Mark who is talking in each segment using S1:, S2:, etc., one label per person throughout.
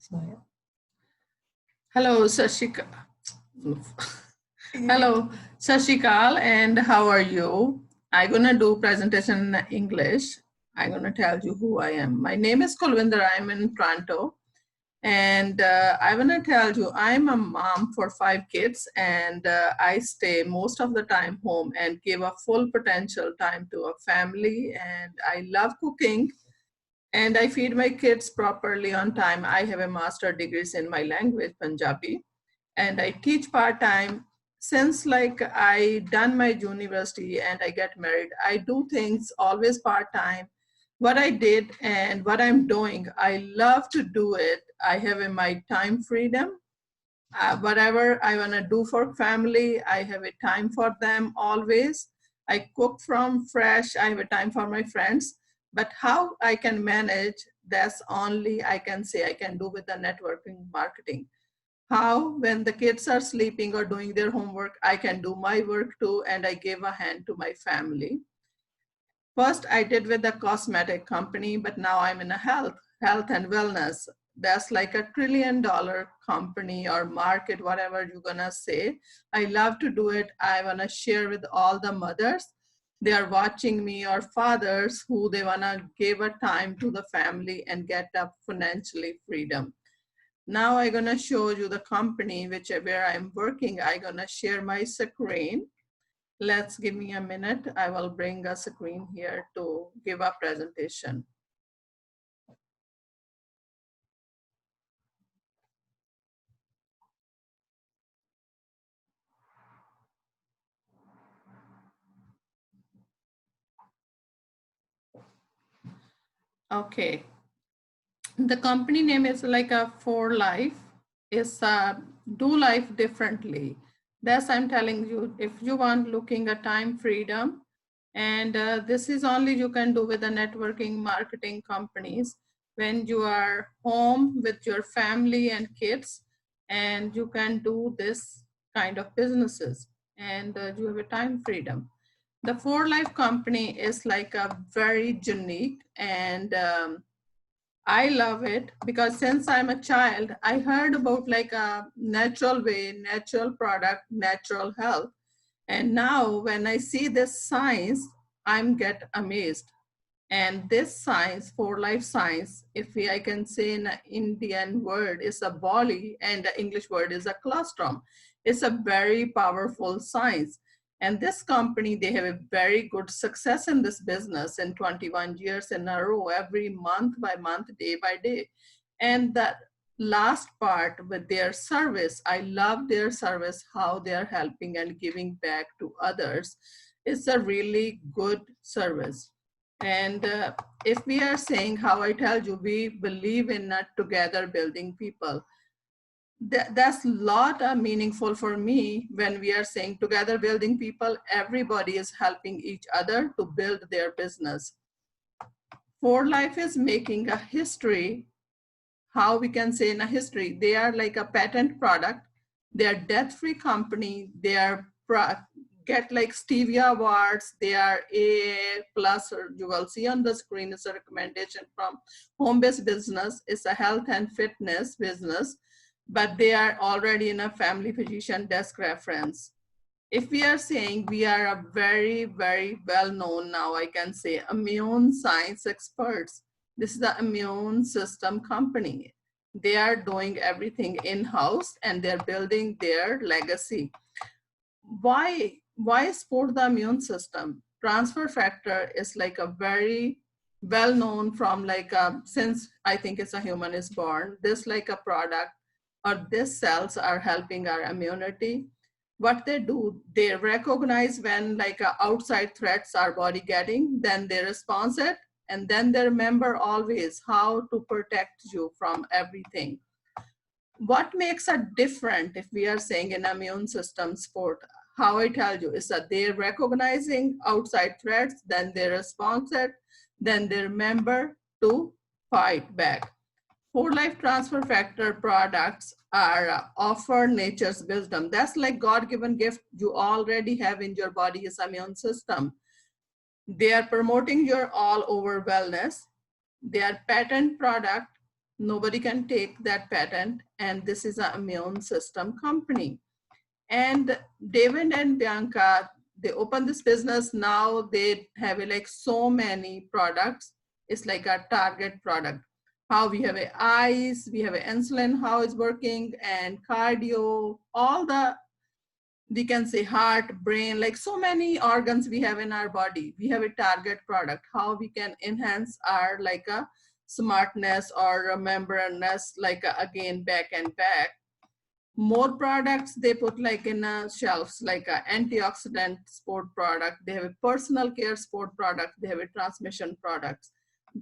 S1: So, yeah. Hello, Sashika. Hello, Sashikal, and how are you? I'm gonna do presentation in English. I'm gonna tell you who I am. My name is Kulwinder. I'm in Toronto, and I wanna tell you I'm a mom for 5 kids, and I stay most of the time home and give a full potential time to a family. And I love cooking and I feed my kids properly on time. I have a master degrees in my language, Punjabi, and I teach part-time. Since like I done my university and I get married, I do things always part-time. What I did and what I'm doing, I love to do it. I have in my time freedom. Whatever I want to do for family, I have a time for them always. I cook from fresh. I have a time for my friends. But how I can manage, that's only I can say I can do with the networking marketing. How, when the kids are sleeping or doing their homework, I can do my work too, and I give a hand to my family. First, I did with the cosmetic company, but now I'm in a health and wellness. That's like $1 trillion company or market, whatever you're gonna say. I love to do it. I wanna share with all the mothers. They are watching me or fathers who they wanna give a time to the family and get up financially freedom. Now I'm gonna show you the company where I'm working. I'm gonna share my screen. Let's give me a minute. I will bring a screen here to give a presentation. Okay. The company name is like a For Life. Is do life differently. That's I'm telling you. If you want looking at time freedom, and this is only you can do with the networking marketing companies when you are home with your family and kids, and you can do this kind of businesses, and you have a time freedom. The For Life company is like a very unique and I love it because since I'm a child, I heard about like a natural way, natural product, natural health. And now when I see this science, I'm get amazed. And this science, For Life science, I can say in an Indian word, is a body and the English word is a colostrum. It's a very powerful science. And this company, they have a very good success in this business in 21 years in a row, every month by month, day by day. And that last part with their service, I love their service, how they're helping and giving back to others. It's a really good service. And if we are saying how I tell you, we believe in together building people. That's a lot meaningful for me when we are saying together building people, everybody is helping each other to build their business. For Life is making a history, how we can say in a history, they are like a patent product, they are debt-free company, they are get like Stevia awards, they are AA plus, or you will see on the screen is a recommendation from Home-Based Business. It's a health and fitness business, but they are already in a family physician desk reference. If we are saying we are a very, very well-known now, I can say immune science experts. This is the immune system company. They are doing everything in-house and they're building their legacy. Why support the immune system? Transfer factor is like a very well known from like since I think it's a human is born, this like a product or these cells are helping our immunity. What they do, they recognize when like outside threats our body getting, then they respond it, and then they remember always how to protect you from everything. What makes it different if we are saying an immune system sport? How I tell you is that they're recognizing outside threats, then they respond it, then they remember to fight back. For Life transfer factor products are offer nature's wisdom. That's like God-given gift you already have in your body's immune system. They are promoting your all over wellness. They are patent product Nobody can take that patent, and this is an immune system company. And David and Bianca, they opened this business. Now they have like so many products. It's like a target product. How we have a eyes, we have a insulin, how it's working, and cardio, all the, we can say heart, brain, like so many organs we have in our body. We have a target product, how we can enhance our like a smartness or rememberness, like again, back and back. More products they put like in shelves, like a antioxidant sport product. They have a personal care sport product. They have a transmission products.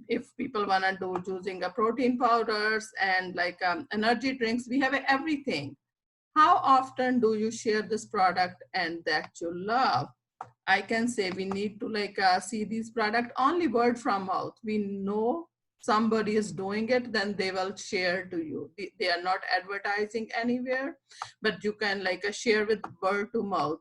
S1: If people want to do using a protein powders and like energy drinks, we have everything. How often do you share this product and that you love? I can say we need to like see these product only word from mouth. We know somebody is doing it, then they will share to you. They are not advertising anywhere, but you can like share with word to mouth.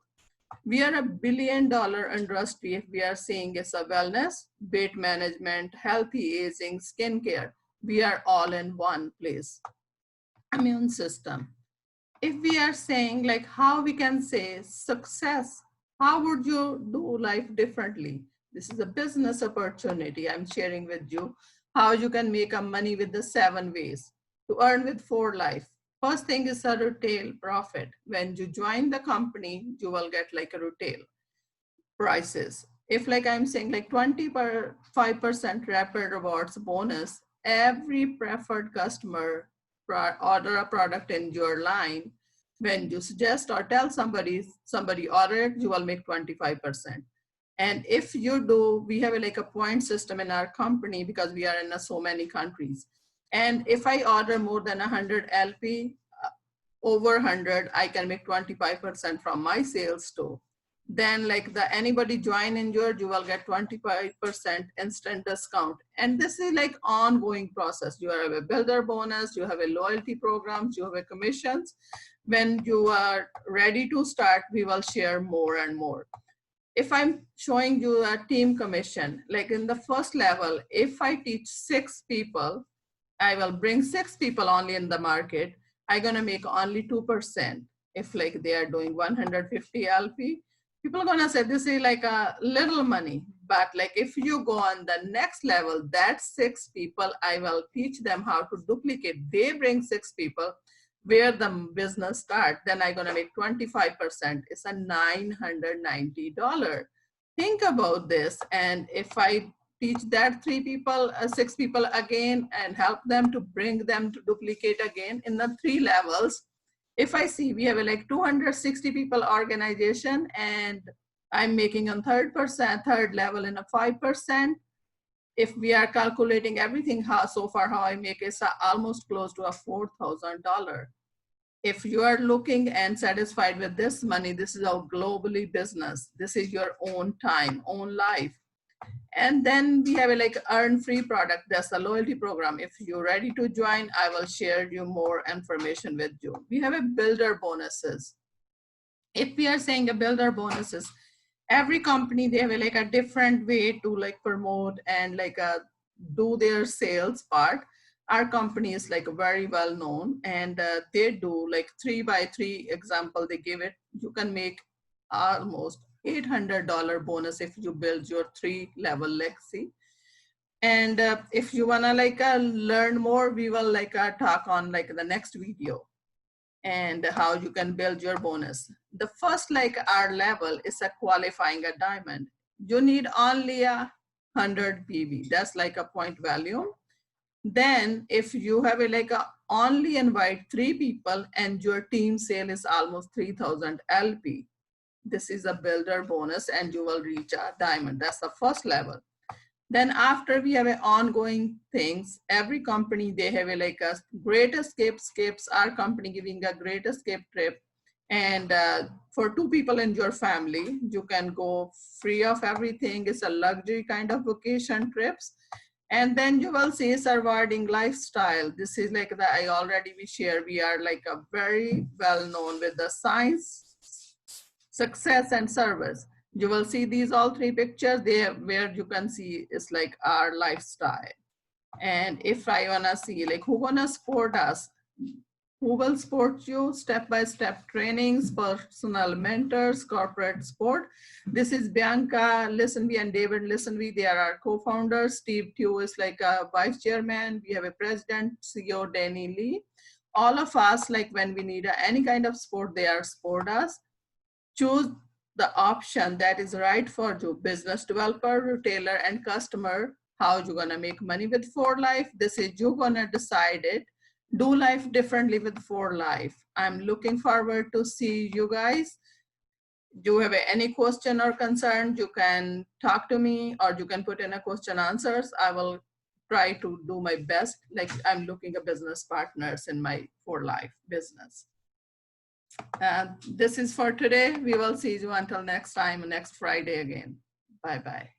S1: We are $1 billion industry if we are saying it's a wellness, weight management, healthy aging, skincare. We are all in one place. Immune system. If we are saying like how we can say success, how would you do life differently? This is a business opportunity I'm sharing with you, how you can make a money with the 7 ways to earn with 4 life. First thing is a retail profit. When you join the company, you will get like a retail prices. If like I'm saying like 25% rapid rewards bonus, every preferred customer order a product in your line. When you suggest or tell somebody order it, you will make 25%. And if you do, we have like a point system in our company because we are in so many countries. And if I order more than 100 LP, over 100, I can make 25% from my sales too. Then like the anybody join in your, you will get 25% instant discount. And this is like ongoing process. You have a builder bonus, you have a loyalty programs, you have a commissions. When you are ready to start, we will share more and more. If I'm showing you a team commission, like in the first level, if I teach 6 people, I will bring 6 people only in the market, I'm gonna make only 2%. If like they are doing 150 LP, people are gonna say this is like a little money. But like if you go on the next level, that 6 people, I will teach them how to duplicate. They bring 6 people where the business start, then I'm gonna make 25%. It's a $990. Think about this. And if I teach that 3 people, 6 people again, and help them to bring them to duplicate again in the 3 levels. If I see we have a like 260 people organization and I'm making on third level in a 5%. If we are calculating everything so far, how I make is almost close to a $4,000. If you are looking and satisfied with this money, this is a globally business. This is your own time, own life. And then we have a like earn free product. That's a loyalty program. If you're ready to join, I will share you more information with you. We have a builder bonuses. If we are saying a builder bonuses, every company, they have a, like a different way to like promote and like do their sales part. Our company is like very well known, and they do like 3x3 example. They give it, you can make almost $800 bonus if you build your 3-level legacy. And if you wanna like learn more, we will like talk on like the next video and how you can build your bonus. The first like our level is a qualifying a diamond. You need only 100 PV. That's like a point value. Then if you have a like only invite 3 people and your team sale is almost 3,000 LP, this is a builder bonus and you will reach a diamond. That's the first level. Then after we have a ongoing things, every company, they have a like a great escapes, our company giving a great escape trip. And for 2 people in your family, you can go free of everything. It's a luxury kind of vacation trips. And then you will see surviving lifestyle. This is like the, I already we share, we are like a very well known with the science, success and service. You will see these all 3 pictures there where you can see is like our lifestyle. And if I wanna see like who gonna support us, who will support you, step-by-step trainings, personal mentors, corporate support. This is Bianca Lisenby and David Lisenby. They are our co-founders. Steve Tew is like a vice chairman. We have a president, CEO Danny Lee. All of us, like when we need any kind of support, they are support us. Choose the option that is right for you, business developer, retailer, and customer. How you gonna make money with 4Life? This is you gonna decide it. Do life differently with 4Life. I'm looking forward to see you guys. Do you have any question or concern? You can talk to me or you can put in a question answers. I will try to do my best. Like I'm looking at business partners in my 4Life business. This is for today. We will see you until next time, next Friday again. Bye-bye.